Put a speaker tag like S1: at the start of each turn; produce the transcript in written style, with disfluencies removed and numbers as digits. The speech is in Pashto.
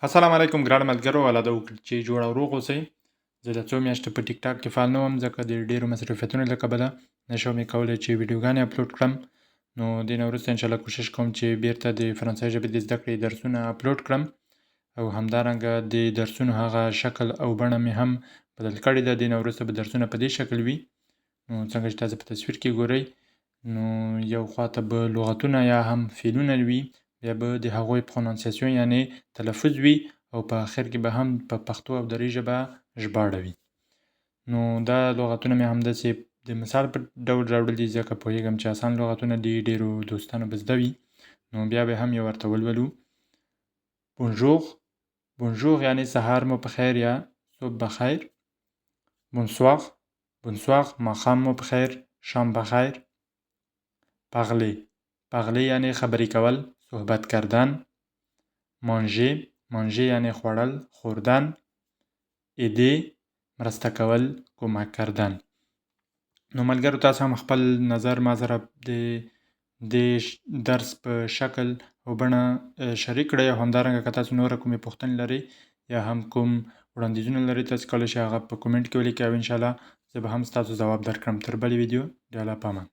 S1: السلام علیکم ګران ملګرو ولاده وکړئ چې جوړ او روغ اوسئ. زه د څو میاشتو په ټیک ټاک کې فعال نه وم ځکه د ډېرو مصروفیتونو له کبله نشوم یې کولی چې ویډیوګانې اپلوډ کړم. نو دې نه وروسته انشاءالله کوشش کوم چې بیرته د فرانسوي ژبې د زده کړې درسونه اپلوډ کړم او همدارنګه د درسونو هغه شکل او بڼه مې هم بدل کړې ده. دې نه وروسته به درسونه په دې شکل وي. نو څنګه چې تاسو په تصویر کې ګورئ نو یو خواته به لغتونه یا هم فعلونه وي، بیا به د هغوی پرونانسیاسیون یعنې تلفظ وي او په آخر کې به هم په پښتو او دري ژبه ژباړه وي. نو دا لغتونه مې همداسې د مثال په ډول راوړل دي ځکه پوهیږم چې اسان لغتونه دي، ډېرو دوستانو به زده وي. نو بیا به هم یې ورته ولولو. بونژور، بونژور یعنې سهار مو په خیر یا صبح بخیر. بونسوار، بونسوار ماښام مو په خیر، شام بخیر. پغلی، پغلی یعنې خبرې کول، صحبت کردن. مانژې، مانژې یعنې خوړل، خوردن. ایدې مرسته کول، کمک کردن. نو ملګرو تاسو هم خپل نظر ما سره د دې درس په شکل او بڼه شریک کړئ او همدارنګه که تاسو نوره کومې پوښتنې لرئ یا هم کوم وړاندیزونه لرئ تاسو کولی شئ هغه په کومنټ کې ولیکئ او انشاءالله زه به هم ستاسو ځواب درکړم. تر بلې ویډیو ډېر له پامه.